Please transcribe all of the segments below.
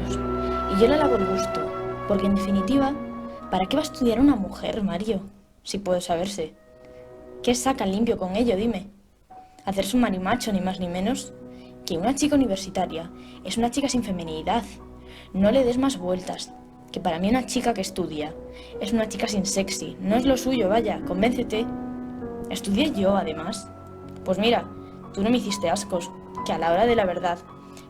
libros. Y yo le alabo el gusto, porque en definitiva, ¿para qué va a estudiar una mujer, Mario? Si puede saberse. ¿Qué sacan limpio con ello, dime? Hacerse un marimacho, ni más ni menos. Que una chica universitaria es una chica sin feminidad. No le des más vueltas. Que para mí una chica que estudia es una chica sin sexy. No es lo suyo, vaya, convéncete. Estudié yo, además. Pues mira, tú no me hiciste ascos, que a la hora de la verdad,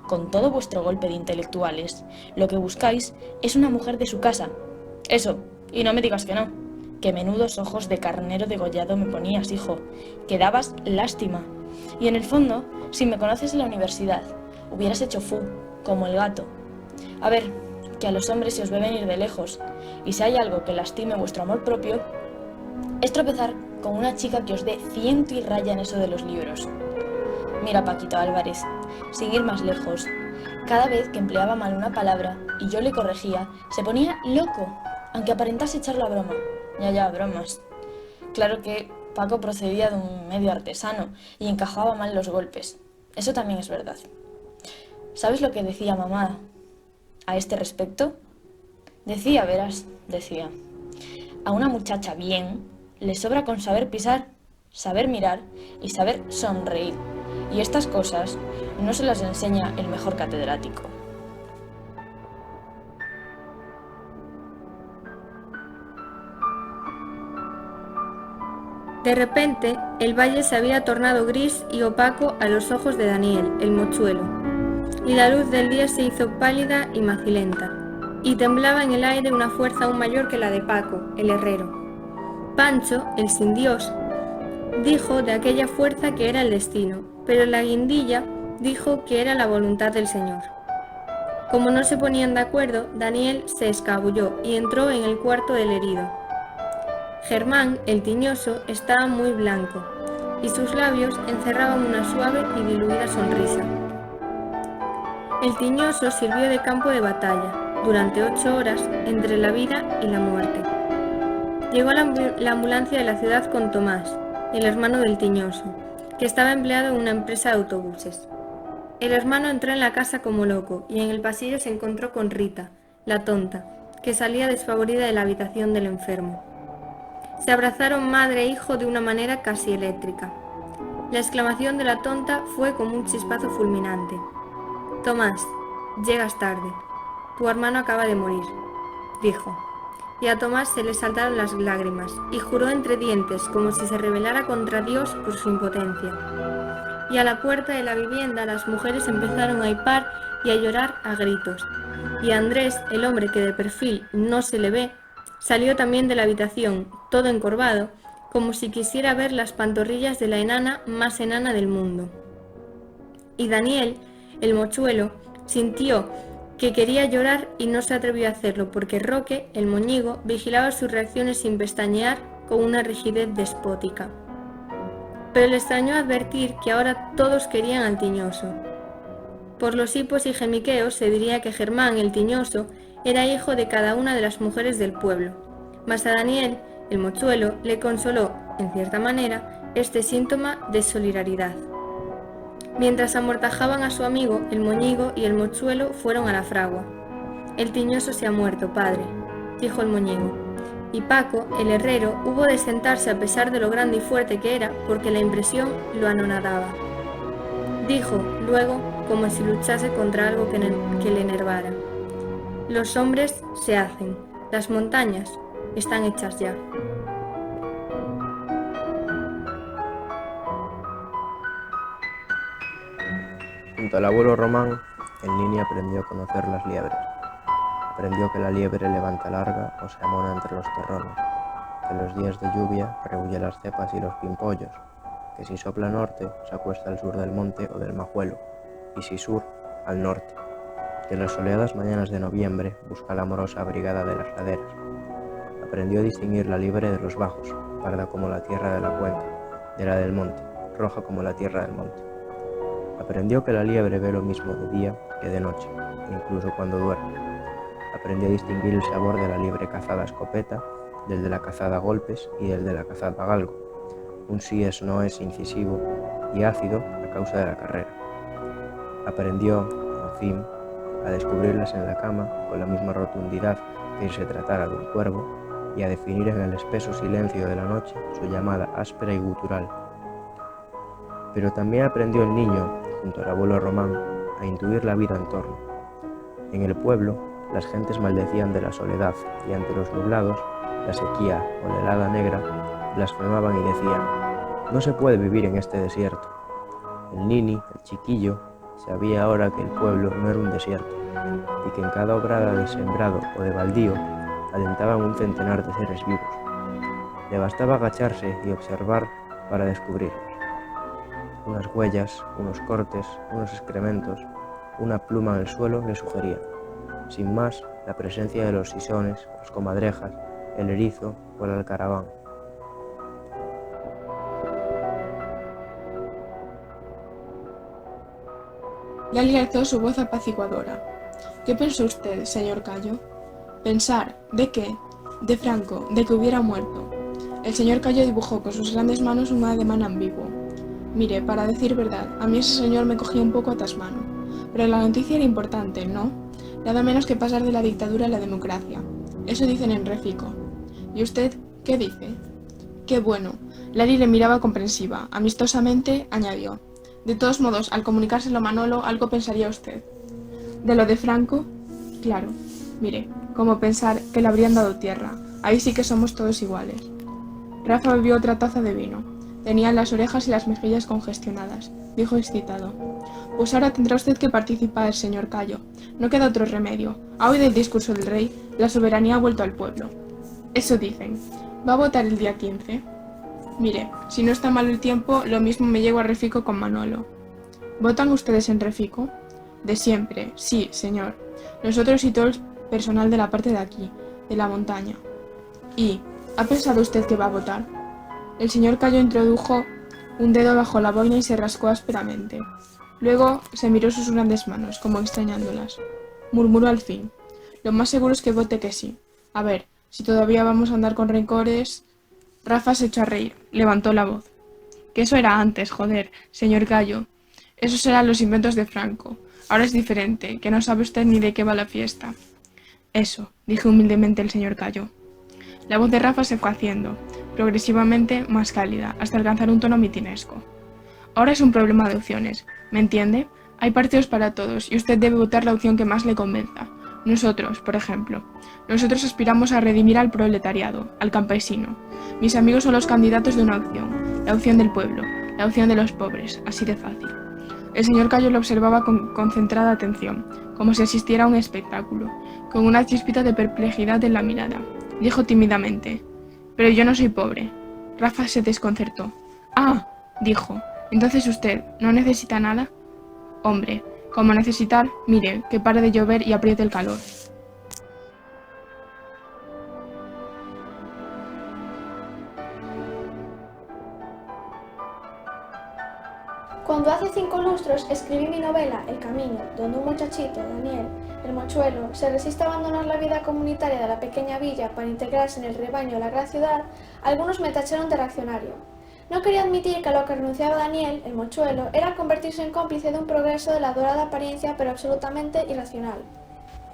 con todo vuestro golpe de intelectuales, lo que buscáis es una mujer de su casa. Eso, y no me digas que no. Que menudos ojos de carnero degollado me ponías, hijo, que dabas lástima. Y en el fondo, si me conoces en la universidad, hubieras hecho fu, como el gato. A ver, que a los hombres se os ve venir de lejos, y si hay algo que lastime vuestro amor propio, es tropezar con una chica que os dé ciento y raya en eso de los libros. Mira, Paquito Álvarez, sin ir más lejos, cada vez que empleaba mal una palabra y yo le corregía, se ponía loco, aunque aparentase echar la broma. Ya, bromas. Claro que Paco procedía de un medio artesano y encajaba mal los golpes. Eso también es verdad. ¿Sabes lo que decía mamá a este respecto? Decía, a una muchacha bien le sobra con saber pisar, saber mirar y saber sonreír. Y estas cosas no se las enseña el mejor catedrático. De repente, el valle se había tornado gris y opaco a los ojos de Daniel, el mochuelo, y la luz del día se hizo pálida y macilenta, y temblaba en el aire una fuerza aún mayor que la de Paco, el herrero. Pancho, el sin Dios, dijo de aquella fuerza que era el destino, pero la guindilla dijo que era la voluntad del Señor. Como no se ponían de acuerdo, Daniel se escabulló y entró en el cuarto del herido. Germán, el tiñoso, estaba muy blanco, y sus labios encerraban una suave y diluida sonrisa. El tiñoso sirvió de campo de batalla, durante 8 horas, entre la vida y la muerte. Llegó la ambulancia de la ciudad con Tomás, el hermano del tiñoso, que estaba empleado en una empresa de autobuses. El hermano entró en la casa como loco, y en el pasillo se encontró con Rita, la tonta, que salía desfavorida de la habitación del enfermo. Se abrazaron madre e hijo de una manera casi eléctrica. La exclamación de la tonta fue como un chispazo fulminante. «Tomás, llegas tarde. Tu hermano acaba de morir», dijo. Y a Tomás se le saltaron las lágrimas, y juró entre dientes como si se rebelara contra Dios por su impotencia. Y a la puerta de la vivienda las mujeres empezaron a hipar y a llorar a gritos. Y Andrés, el hombre que de perfil no se le ve, salió también de la habitación, todo encorvado, como si quisiera ver las pantorrillas de la enana más enana del mundo. Y Daniel, el mochuelo, sintió que quería llorar y no se atrevió a hacerlo porque Roque, el moñigo, vigilaba sus reacciones sin pestañear con una rigidez despótica. Pero le extrañó advertir que ahora todos querían al tiñoso. Por los hipos y gemiqueos se diría que Germán, el tiñoso, era hijo de cada una de las mujeres del pueblo, mas a Daniel, el mochuelo, le consoló, en cierta manera, este síntoma de solidaridad. Mientras amortajaban a su amigo, el moñigo y el mochuelo fueron a la fragua. «El tiñoso se ha muerto, padre», dijo el moñigo, y Paco, el herrero, hubo de sentarse a pesar de lo grande y fuerte que era, porque la impresión lo anonadaba. Dijo, luego, como si luchase contra algo que le enervara: «Los hombres se hacen, las montañas están hechas ya». Junto al abuelo Román, el niño aprendió a conocer las liebres. Aprendió que la liebre levanta larga o se amona entre los terrones, que los días de lluvia rehuye las cepas y los pimpollos, que si sopla norte se acuesta al sur del monte o del majuelo, y si sur, al norte, que en las soleadas mañanas de noviembre busca la amorosa brigada de las laderas. Aprendió a distinguir la liebre de los bajos, parda como la tierra de la cuenca, de la del monte, roja como la tierra del monte. Aprendió que la liebre ve lo mismo de día que de noche, incluso cuando duerme. Aprendió a distinguir el sabor de la liebre cazada a escopeta del de la cazada a golpes y del de la cazada a galgo. Un sí es no es incisivo y ácido a causa de la carrera. Aprendió, en fin, a descubrirlas en la cama con la misma rotundidad que si se tratara de un cuervo, y a definir en el espeso silencio de la noche su llamada áspera y gutural. Pero también aprendió el niño, junto al abuelo Román, a intuir la vida en torno. En el pueblo, las gentes maldecían de la soledad y ante los nublados, la sequía o la helada negra, blasfemaban y decían: «No se puede vivir en este desierto». El nini, el chiquillo, sabía ahora que el pueblo no era un desierto y que en cada obrada de sembrado o de baldío alentaban un centenar de seres vivos. Le bastaba agacharse y observar para descubrirlos. Unas huellas, unos cortes, unos excrementos, una pluma en el suelo le sugerían, sin más, la presencia de los sisones, las comadrejas, el erizo o el alcaraván. Gali alzó su voz apaciguadora. ¿Qué pensó usted, señor Cayo? ¿Pensar? ¿De qué? De Franco, de que hubiera muerto. El señor Cayo dibujó con sus grandes manos un ademán ambiguo. Mire, para decir verdad, a mí ese señor me cogía un poco a tasmano. Pero la noticia era importante, ¿no? Nada menos que pasar de la dictadura a la democracia. Eso dicen en Refico. ¿Y usted qué dice? Qué bueno. Lali le miraba comprensiva. Amistosamente añadió: de todos modos, al comunicárselo a Manolo, algo pensaría usted. ¿De lo de Franco? Claro. Mire, como pensar que le habrían dado tierra. Ahí sí que somos todos iguales. Rafa bebió otra taza de vino. Tenía las orejas y las mejillas congestionadas. Dijo excitado: pues ahora tendrá usted que participar, señor Cayo. No queda otro remedio. Ha oído el discurso del rey. La soberanía ha vuelto al pueblo. Eso dicen. ¿Va a votar el día 15? Mire, si no está mal el tiempo, lo mismo me llego a Refico con Manolo. ¿Votan ustedes en Refico? De siempre, sí, señor. Nosotros y todo el personal de la parte de aquí, de la montaña. ¿Y ha pensado usted que va a votar? El señor Cayo introdujo un dedo bajo la boina y se rascó ásperamente. Luego se miró sus grandes manos, como extrañándolas. Murmuró al fin: lo más seguro es que vote que sí. A ver, si todavía vamos a andar con rencores... Rafa se echó a reír, levantó la voz. Que eso era antes, joder, señor Cayo. Esos eran los inventos de Franco. Ahora es diferente, que no sabe usted ni de qué va la fiesta. Eso, dijo humildemente el señor Cayo. La voz de Rafa se fue haciendo, progresivamente más cálida, hasta alcanzar un tono mitinesco. Ahora es un problema de opciones, ¿me entiende? Hay partidos para todos y usted debe votar la opción que más le convenza. Nosotros, por ejemplo. Nosotros aspiramos a redimir al proletariado, al campesino. Mis amigos son los candidatos de una opción, la opción del pueblo, la opción de los pobres, así de fácil. El señor Cayo lo observaba con concentrada atención, como si asistiera a un espectáculo, con una chispita de perplejidad en la mirada. Dijo tímidamente: pero yo no soy pobre. Rafa se desconcertó. Ah, dijo, entonces usted no necesita nada. Hombre, como necesitar, mire, que pare de llover y apriete el calor. Cuando hace 5 lustros escribí mi novela El Camino, donde un muchachito, Daniel, el mochuelo, se resiste a abandonar la vida comunitaria de la pequeña villa para integrarse en el rebaño de la gran ciudad, algunos me tacharon de reaccionario. No quería admitir que a lo que renunciaba Daniel, el mochuelo, era convertirse en cómplice de un progreso de la dorada apariencia pero absolutamente irracional.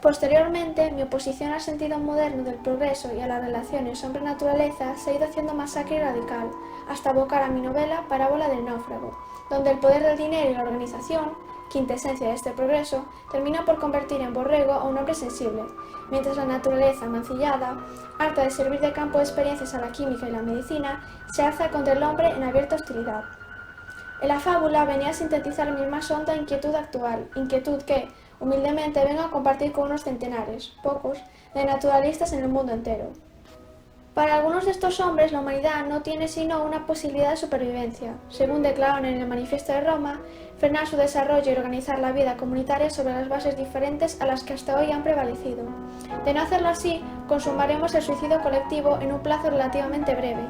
Posteriormente, mi oposición al sentido moderno del progreso y a las relaciones hombre-naturaleza se ha ido haciendo más sacra y radical, hasta abocar a mi novela Parábola del náufrago, donde el poder del dinero y la organización, quintesencia de este progreso, termina por convertir en borrego a un hombre sensible, mientras la naturaleza mancillada, harta de servir de campo de experiencias a la química y la medicina, se alza contra el hombre en abierta hostilidad. En la fábula venía a sintetizar mi más honda inquietud actual, inquietud que, humildemente, vengo a compartir con unos centenares, pocos, de naturalistas en el mundo entero. Para algunos de estos hombres, la humanidad no tiene sino una posibilidad de supervivencia, según declararon en el Manifiesto de Roma, frenar su desarrollo y organizar la vida comunitaria sobre las bases diferentes a las que hasta hoy han prevalecido. De no hacerlo así, consumaremos el suicidio colectivo en un plazo relativamente breve.